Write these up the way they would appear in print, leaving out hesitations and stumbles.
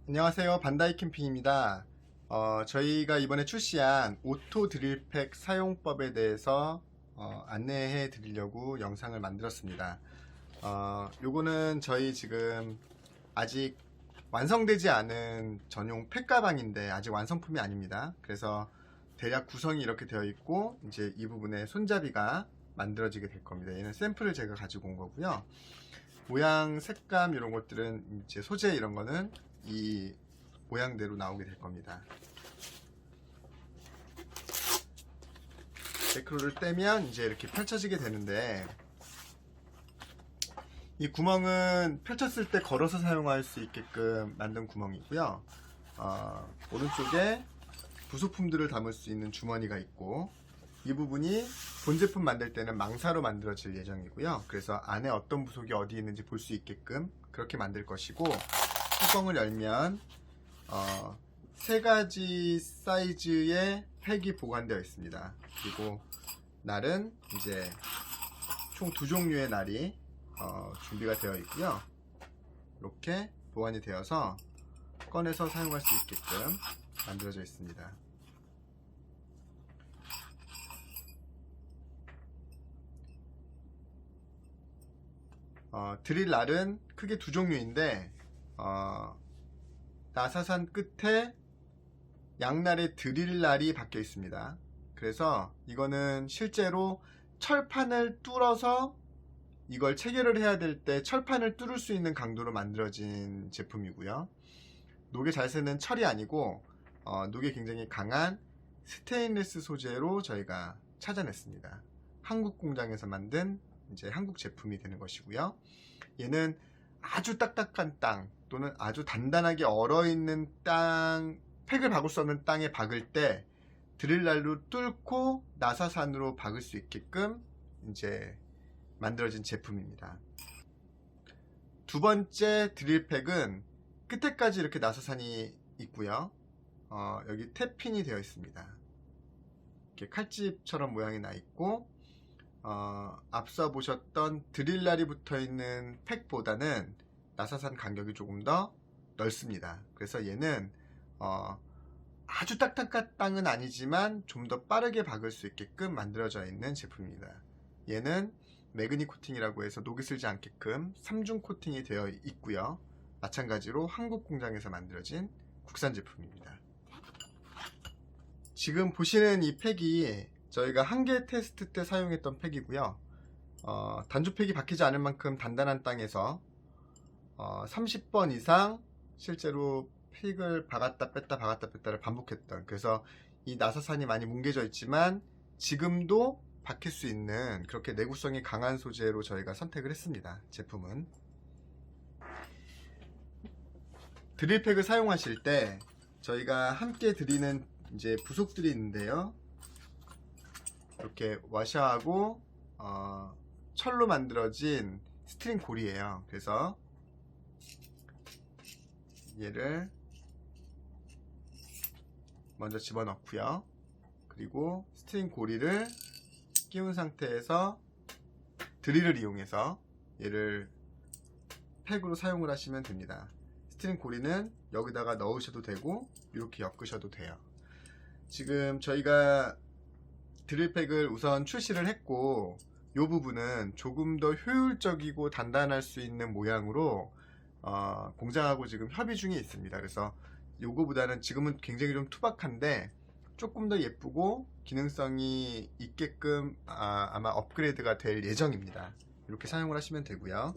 안녕하세요. 반다이 캠핑입니다. 저희가 이번에 출시한 오토 드릴팩 사용법에 대해서 안내해 드리려고 영상을 만들었습니다. 요거는 저희 지금 아직 완성되지 않은 전용 팩 가방인데 아직 완성품이 아닙니다. 그래서 대략 구성이 이렇게 되어 있고 이제 이 부분에 손잡이가 만들어지게 될 겁니다. 얘는 샘플을 제가 가지고 온 거고요. 모양, 색감 이런 것들은 이제 소재 이런 거는 이 모양대로 나오게 될 겁니다. 매크로를 떼면 이제 이렇게 펼쳐지게 되는데, 이 구멍은 펼쳤을 때 걸어서 사용할 수 있게끔 만든 구멍이고요. 오른쪽에 부속품들을 담을 수 있는 주머니가 있고, 이 부분이 본 제품 만들 때는 망사로 만들어질 예정이고요. 그래서 안에 어떤 부속이 어디 있는지 볼 수 있게끔 그렇게 만들 것이고, 뚜껑을 열면 세 가지 사이즈의 팩이 보관되어 있습니다. 그리고 날은 이제 총 두 종류의 날이 준비가 되어 있고요. 이렇게 보관이 되어서 꺼내서 사용할 수 있게끔 만들어져 있습니다. 드릴 날은 크게 두 종류인데 나사산 끝에 양날의 드릴 날이 박혀 있습니다. 그래서 이거는 실제로 철판을 뚫어서 이걸 체결을 해야 될 때 철판을 뚫을 수 있는 강도로 만들어진 제품이고요. 녹에 잘 새는 철이 아니고 녹에 굉장히 강한 스테인리스 소재로 저희가 찾아냈습니다. 한국 공장에서 만든 이제 한국 제품이 되는 것이고요. 얘는 아주 딱딱한 땅 또는 아주 단단하게 얼어있는 땅, 팩을 박을 수 없는 땅에 박을 때 드릴날로 뚫고 나사산으로 박을 수 있게끔 이제 만들어진 제품입니다. 두 번째 드릴팩은 끝에까지 이렇게 나사산이 있고요. 여기 탭핀이 되어 있습니다. 이렇게 칼집처럼 모양이 나 있고, 앞서 보셨던 드릴날이 붙어 있는 팩보다는 나사산 간격이 조금 더 넓습니다. 그래서 얘는 아주 딱딱한 땅은 아니지만 좀 더 빠르게 박을 수 있게끔 만들어져 있는 제품입니다. 얘는 매그니 코팅이라고 해서 녹이 슬지 않게끔 3중 코팅이 되어 있고요. 마찬가지로 한국 공장에서 만들어진 국산 제품입니다. 지금 보시는 이 팩이 저희가 한계 테스트 때 사용했던 팩이고요. 단조팩이 박히지 않을 만큼 단단한 땅에서 30번 이상 실제로 팩을 박았다 뺐다를 반복했던, 그래서 이 나사산이 많이 뭉개져 있지만 지금도 박힐 수 있는 그렇게 내구성이 강한 소재로 저희가 선택을 했습니다. 제품은 드릴팩을 사용하실 때 저희가 함께 드리는 이제 부속들이 있는데요. 이렇게 와샤하고 철로 만들어진 스트링 고리예요. 그래서 얘를 먼저 집어넣고요. 그리고 스트링 고리를 끼운 상태에서 드릴을 이용해서 얘를 팩으로 사용을 하시면 됩니다. 스트링 고리는 여기다가 넣으셔도 되고 이렇게 엮으셔도 돼요. 지금 저희가 드릴팩을 우선 출시를 했고, 이 부분은 조금 더 효율적이고 단단할 수 있는 모양으로 공장하고 지금 협의 중에 있습니다. 그래서 요거보다는 지금은 굉장히 좀 투박한데 조금 더 예쁘고 기능성이 있게끔 아마 업그레이드가 될 예정입니다. 이렇게 사용을 하시면 되고요.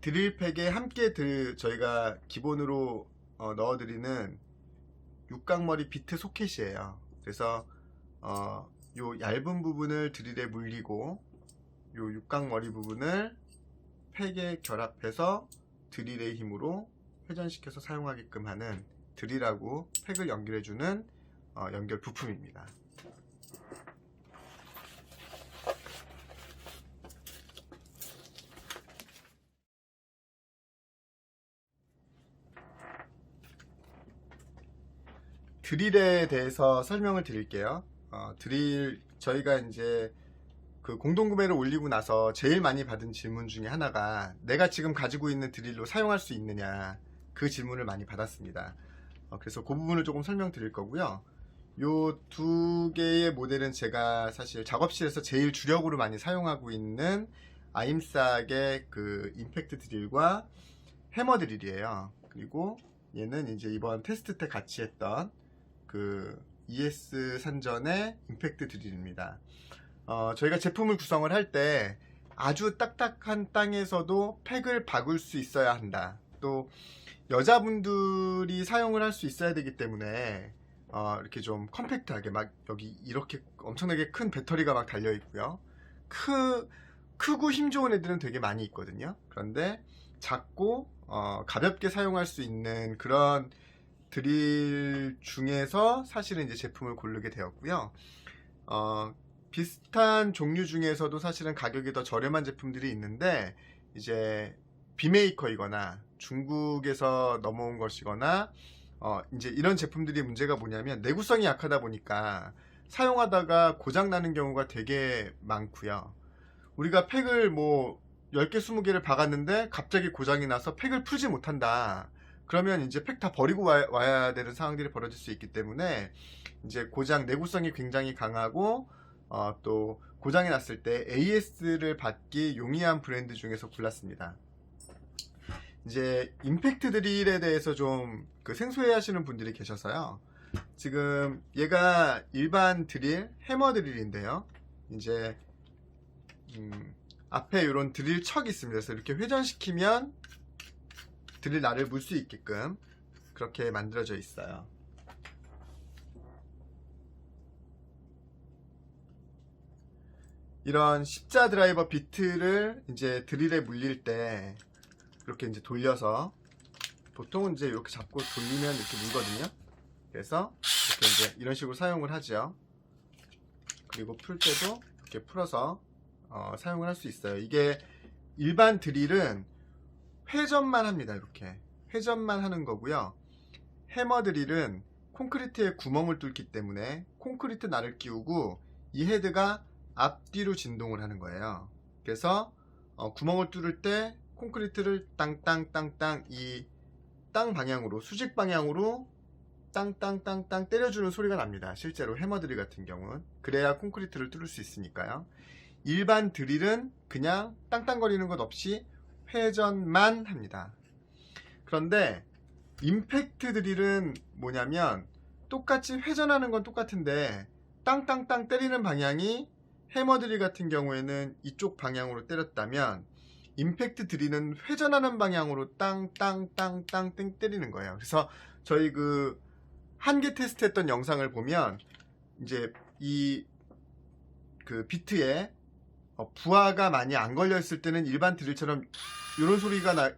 드릴팩에 함께 저희가 기본으로 넣어드리는 육각머리 비트 소켓이에요. 그래서 요 얇은 부분을 드릴에 물리고 요 육각머리 부분을 팩에 결합해서 드릴의 힘으로 회전시켜서 사용하게끔 하는 드릴하고 팩을 연결해주는 연결 부품입니다. 드릴에 대해서 설명을 드릴게요. 드릴 저희가 이제 그 공동구매를 올리고 나서 제일 많이 받은 질문 중에 하나가 내가 지금 가지고 있는 드릴로 사용할 수 있느냐, 그 질문을 많이 받았습니다. 그래서 그 부분을 조금 설명드릴 거고요. 요 두 개의 모델은 제가 사실 작업실에서 제일 주력으로 많이 사용하고 있는 아임삭의 그 임팩트 드릴과 해머 드릴이에요. 그리고 얘는 이제 이번 테스트 때 같이 했던 그 ES 산전의 임팩트 드릴입니다. 저희가 제품을 구성을 할 때 아주 딱딱한 땅에서도 팩을 박을 수 있어야 한다. 또 여자분들이 사용을 할 수 있어야 되기 때문에 이렇게 좀 컴팩트하게 막 여기 이렇게 엄청나게 큰 배터리가 막 달려 있고요. 크고 힘 좋은 애들은 되게 많이 있거든요. 그런데 작고 가볍게 사용할 수 있는 그런 드릴 중에서 사실은 이제 제품을 고르게 되었고요. 비슷한 종류 중에서도 사실은 가격이 더 저렴한 제품들이 있는데 이제 비메이커이거나 중국에서 넘어온 것이거나 이제 이런 제품들이 문제가 뭐냐면 내구성이 약하다 보니까 사용하다가 고장 나는 경우가 되게 많고요. 우리가 팩을 뭐 10개, 20개를 박았는데 갑자기 고장이 나서 팩을 풀지 못한다. 그러면 이제 팩 다 버리고 와야 되는 상황들이 벌어질 수 있기 때문에 이제 고장 내구성이 굉장히 강하고 또 고장이 났을 때 AS를 받기 용이한 브랜드 중에서 골랐습니다. 이제 임팩트 드릴에 대해서 좀 그 생소해 하시는 분들이 계셔서요. 지금 얘가 일반 드릴, 해머 드릴인데요. 이제 앞에 이런 드릴 척이 있습니다. 그래서 이렇게 회전시키면 드릴 날을 물 수 있게끔 그렇게 만들어져 있어요. 이런 십자 드라이버 비트를 이제 드릴에 물릴 때 이렇게 이제 돌려서 보통은 이제 이렇게 잡고 돌리면 이렇게 물거든요. 그래서 이렇게 이제 이런 식으로 사용을 하죠. 그리고 풀 때도 이렇게 풀어서 사용을 할 수 있어요. 이게 일반 드릴은 회전만 합니다. 이렇게 회전만 하는 거고요. 해머 드릴은 콘크리트에 구멍을 뚫기 때문에 콘크리트 날을 끼우고 이 헤드가 앞뒤로 진동을 하는 거예요. 그래서 구멍을 뚫을 때 콘크리트를 땅땅땅땅 이 땅 방향으로, 수직 방향으로 땅땅땅땅 때려주는 소리가 납니다. 실제로 해머 드릴 같은 경우는 그래야 콘크리트를 뚫을 수 있으니까요. 일반 드릴은 그냥 땅땅거리는 것 없이 회전만 합니다. 그런데 임팩트 드릴은 뭐냐면 똑같이 회전하는 건 똑같은데 땅땅땅 때리는 방향이 해머 드릴 같은 경우에는 이쪽 방향으로 때렸다면 임팩트 드릴은 회전하는 방향으로 땅땅땅땅 땡 때리는 거예요. 그래서 저희 그 한계 테스트 했던 영상을 보면 이제 이 그 비트에 부하가 많이 안 걸려 있을 때는 일반 드릴처럼 이런 소리가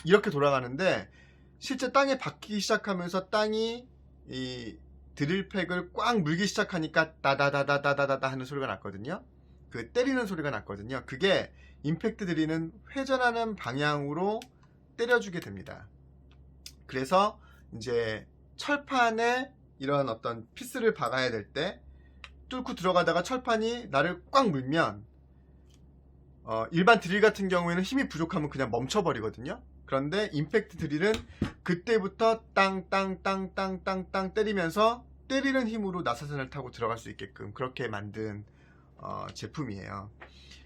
이렇게 돌아가는데 실제 땅에 박히기 시작하면서 땅이 이 드릴팩을 꽉 물기 시작하니까 다다다다다다다 하는 소리가 났거든요. 그 때리는 소리가 났거든요. 그게 임팩트 드릴은 회전하는 방향으로 때려주게 됩니다. 그래서 이제 철판에 이런 어떤 피스를 박아야 될 때 뚫고 들어가다가 철판이 나를 꽉 물면 일반 드릴 같은 경우에는 힘이 부족하면 그냥 멈춰버리거든요. 그런데 임팩트 드릴은 그때부터 땅땅땅땅땅땅 때리면서 때리는 힘으로 나사선을 타고 들어갈 수 있게끔 그렇게 만든 제품이에요.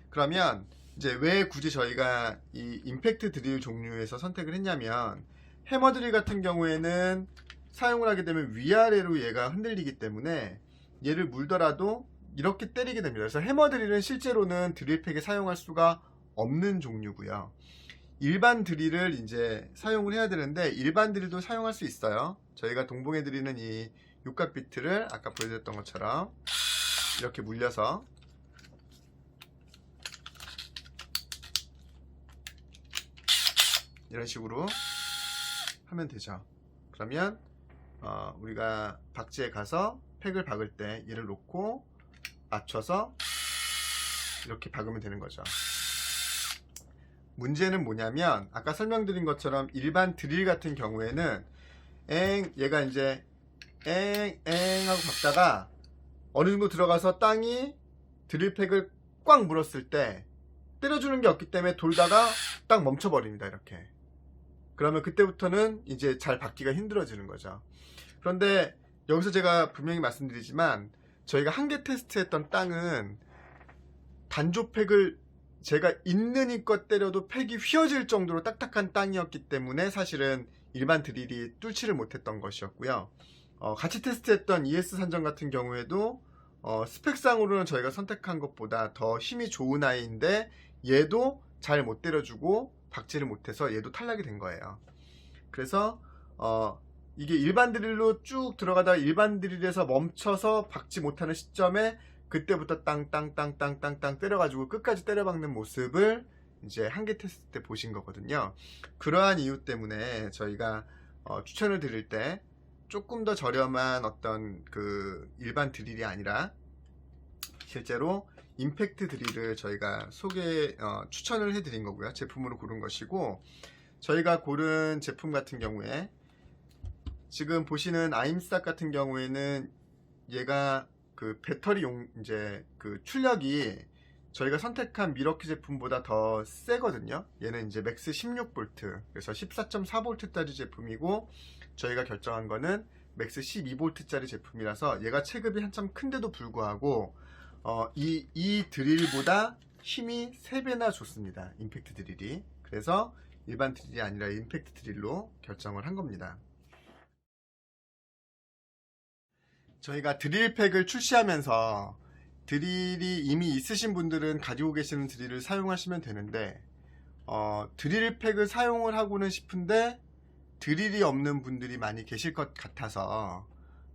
그러면 이제 왜 굳이 저희가 이 임팩트 드릴 종류에서 선택을 했냐면 해머 드릴 같은 경우에는 사용을 하게 되면 위아래로 얘가 흔들리기 때문에 얘를 물더라도 이렇게 때리게 됩니다. 그래서 해머 드릴은 실제로는 드릴팩에 사용할 수가 없는 종류고요. 일반 드릴을 이제 사용을 해야 되는데 일반 드릴도 사용할 수 있어요. 저희가 동봉해 드리는 이 육각 비트를 아까 보여드렸던 것처럼 이렇게 물려서 이런 식으로 하면 되죠. 그러면 우리가 박지에 가서 팩을 박을 때 얘를 놓고 맞춰서 이렇게 박으면 되는 거죠. 문제는 뭐냐면 아까 설명드린 것처럼 일반 드릴 같은 경우에는 얘가 이제 하고 박다가 어느 정도 들어가서 땅이 드릴팩을 꽉 물었을 때 때려주는 게 없기 때문에 돌다가 딱 멈춰버립니다. 이렇게. 그러면 그때부터는 이제 잘 받기가 힘들어지는 거죠. 그런데 여기서 제가 분명히 말씀드리지만 저희가 한계 테스트했던 땅은 단조팩을 제가 있는 힘껏 때려도 팩이 휘어질 정도로 딱딱한 땅이었기 때문에 사실은 일반 드릴이 뚫지를 못했던 것이었고요. 같이 테스트했던 ES 산정 같은 경우에도 스펙상으로는 저희가 선택한 것보다 더 힘이 좋은 아이인데 얘도 잘 못 때려주고 박지를 못해서 얘도 탈락이 된 거예요. 그래서 이게 일반 드릴로 쭉 들어가다가 일반 드릴에서 멈춰서 박지 못하는 시점에 그때부터 땅땅땅땅땅땅 때려가지고 끝까지 때려박는 모습을 이제 한계 테스트 때 보신 거거든요. 그러한 이유 때문에 저희가 추천을 드릴 때 조금 더 저렴한 어떤 그 일반 드릴이 아니라 실제로 임팩트 드릴을 저희가 추천을 해드린 거고요. 제품으로 고른 것이고, 저희가 고른 제품 같은 경우에 지금 보시는 아임스탁 같은 경우에는 얘가 그 배터리용 이제 그 출력이 저희가 선택한 미러키 제품보다 더 세거든요. 얘는 이제 맥스 16V, 그래서 14.4V짜리 제품이고, 저희가 결정한 거는 맥스 12V짜리 제품이라서 얘가 체급이 한참 큰데도 불구하고 이 드릴보다 힘이 3배나 좋습니다. 임팩트 드릴이. 그래서 일반 드릴이 아니라 임팩트 드릴로 결정을 한 겁니다. 저희가 드릴팩을 출시하면서 드릴이 이미 있으신 분들은 가지고 계시는 드릴을 사용하시면 되는데 드릴팩을 사용을 하고는 싶은데 드릴이 없는 분들이 많이 계실 것 같아서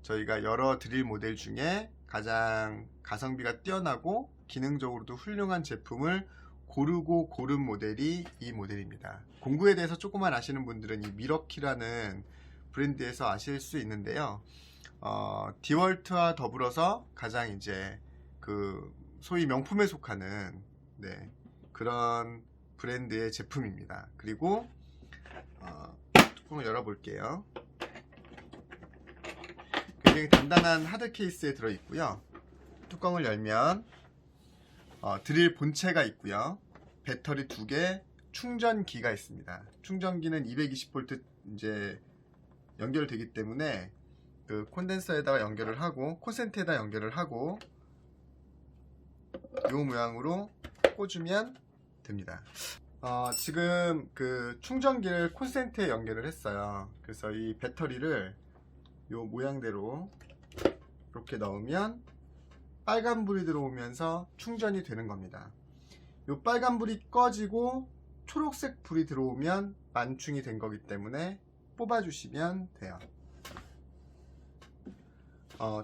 저희가 여러 드릴 모델 중에 가장 가성비가 뛰어나고 기능적으로도 훌륭한 제품을 고르고 고른 모델이 이 모델입니다. 공구에 대해서 조금만 아시는 분들은 이 미러키라는 브랜드에서 아실 수 있는데요. 디월트와 더불어서 가장 이제 그 소위 명품에 속하는 그런 브랜드의 제품입니다. 그리고 뚜껑을 열어볼게요. 굉장히 단단한 하드 케이스에 들어있고요. 뚜껑을 열면 드릴 본체가 있고요. 배터리 2개, 충전기가 있습니다. 충전기는 220V 이제 연결되기 때문에 그 콘덴서에다가 연결을 하고 콘센트에다 연결을 하고 이 모양으로 꽂으면 됩니다. 지금 그 충전기를 콘센트에 연결을 했어요. 그래서 이 배터리를 이 모양대로 이렇게 넣으면 빨간불이 들어오면서 충전이 되는 겁니다. 이 빨간불이 꺼지고 초록색 불이 들어오면 만충이 된 거기 때문에 뽑아주시면 돼요.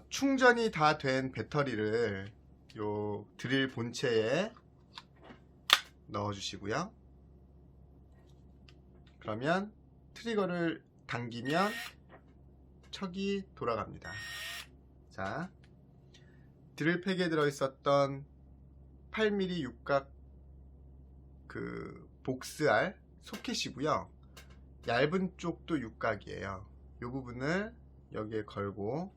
충전이 다 된 배터리를 요 드릴 본체에 넣어 주시고요. 그러면 트리거를 당기면 척이 돌아갑니다. 자, 드릴팩에 들어있었던 8mm 육각 그 복스알 소켓이고요. 얇은 쪽도 육각이에요. 이 부분을 여기에 걸고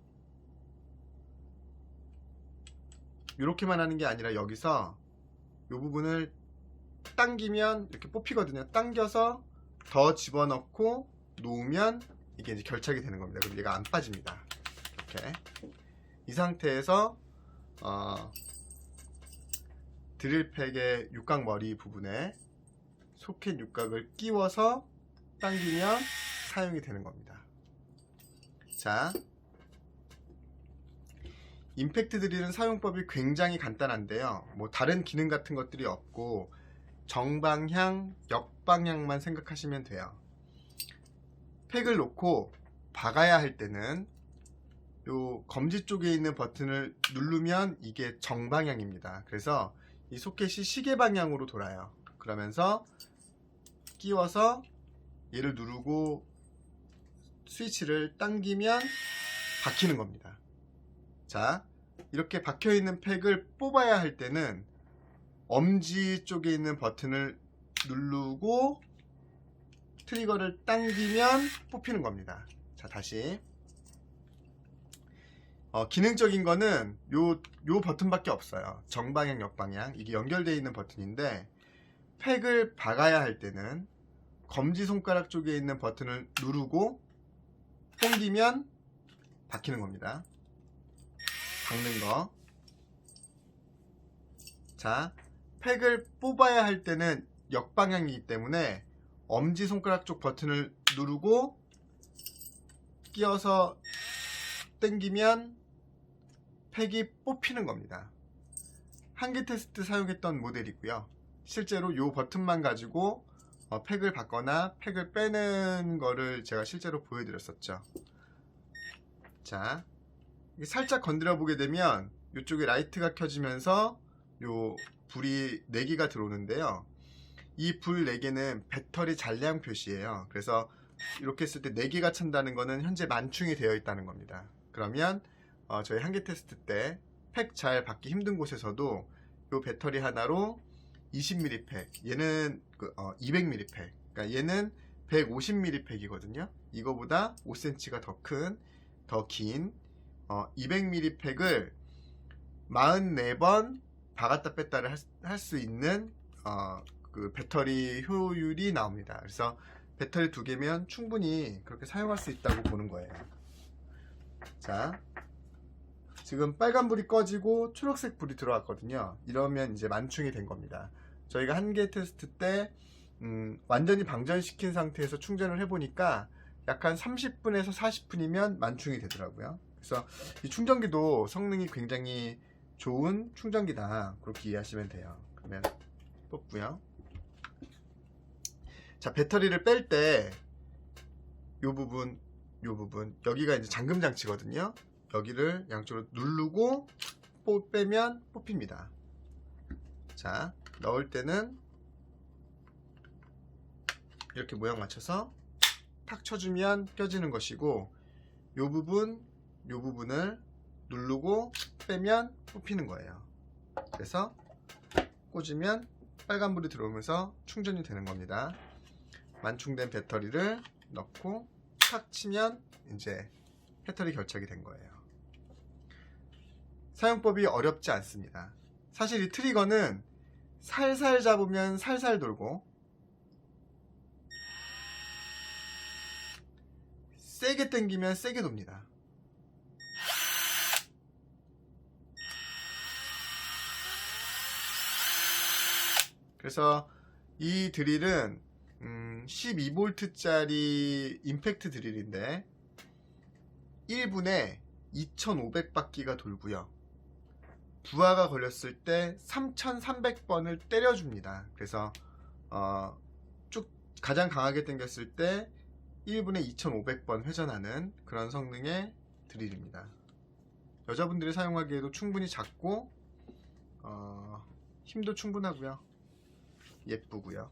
이렇게만 하는 게 아니라 여기서 이 부분을 당기면 이렇게 뽑히거든요. 당겨서 더 집어넣고 놓으면 이게 이제 결착이 되는 겁니다. 그럼 얘가 안 빠집니다. 이렇게 이 상태에서 드릴팩의 육각 머리 부분에 소켓 육각을 끼워서 당기면 사용이 되는 겁니다. 자, 임팩트 드릴은 사용법이 굉장히 간단한데요. 뭐 다른 기능 같은 것들이 없고 정방향, 역방향만 생각하시면 돼요. 팩을 놓고 박아야 할 때는 요 검지 쪽에 있는 버튼을 누르면 이게 정방향입니다. 그래서 이 소켓이 시계 방향으로 돌아요. 그러면서 끼워서 얘를 누르고 스위치를 당기면 박히는 겁니다. 자, 이렇게 박혀 있는 팩을 뽑아야 할 때는 엄지 쪽에 있는 버튼을 누르고 트리거를 당기면 뽑히는 겁니다. 자, 다시 기능적인 거는 요 버튼밖에 없어요. 정방향, 역방향. 이게 연결되어 있는 버튼인데, 팩을 박아야 할 때는 검지손가락 쪽에 있는 버튼을 누르고 당기면 박히는 겁니다. 박는 거. 자, 팩을 뽑아야 할 때는 역방향이기 때문에 엄지손가락 쪽 버튼을 누르고 끼워서 당기면 팩이 뽑히는 겁니다. 한계 테스트 사용했던 모델이고요. 실제로 이 버튼만 가지고 팩을 받거나 팩을 빼는 거를 제가 실제로 보여드렸었죠. 자, 살짝 건드려 보게 되면 이쪽에 라이트가 켜지면서 요 불이 4개가 들어오는데요. 이 불 4개는 배터리 잔량 표시예요. 그래서 이렇게 했을 때 4개가 찬다는 거는 현재 만충이 되어 있다는 겁니다. 그러면 저희 한계 테스트 때 팩 잘 받기 힘든 곳에서도 이 배터리 하나로 20ml 팩, 얘는 200ml 팩, 그러니까 얘는 150ml 팩이거든요. 이거보다 5cm가 더 큰, 더 긴 200ml 팩을 44번 박았다 뺐다를 할 수 있는 그 배터리 효율이 나옵니다. 그래서 배터리 2개면 충분히 그렇게 사용할 수 있다고 보는 거예요. 자, 지금 빨간 불이 꺼지고 초록색 불이 들어왔거든요. 이러면 이제 만충이 된 겁니다. 저희가 한계 테스트 때 완전히 방전시킨 상태에서 충전을 해보니까 약 한 30분에서 40분이면 만충이 되더라고요. 그래서 이 충전기도 성능이 굉장히 좋은 충전기다, 그렇게 이해하시면 돼요. 그러면 뽑고요. 자, 배터리를 뺄 때 요 부분 여기가 이제 잠금 장치거든요. 여기를 양쪽으로 누르고 빼면 뽑힙니다. 자, 넣을 때는 이렇게 모양 맞춰서 탁 쳐주면 껴지는 것이고, 요 부분을 누르고 빼면 뽑히는 거예요. 그래서 꽂으면 빨간불이 들어오면서 충전이 되는 겁니다. 만충된 배터리를 넣고 탁 치면 이제 배터리 결착이 된 거예요. 사용법이 어렵지 않습니다. 사실 이 트리거는 살살 잡으면 살살 돌고 세게 당기면 세게 돕니다. 그래서 이 드릴은 12V짜리 임팩트 드릴인데 1분에 2500바퀴가 돌고요. 부하가 걸렸을 때 3300번을 때려줍니다. 그래서 쭉 가장 강하게 당겼을 때 1분에 2500번 회전하는 그런 성능의 드릴입니다. 여자분들이 사용하기에도 충분히 작고 힘도 충분하고요. 예쁘고요.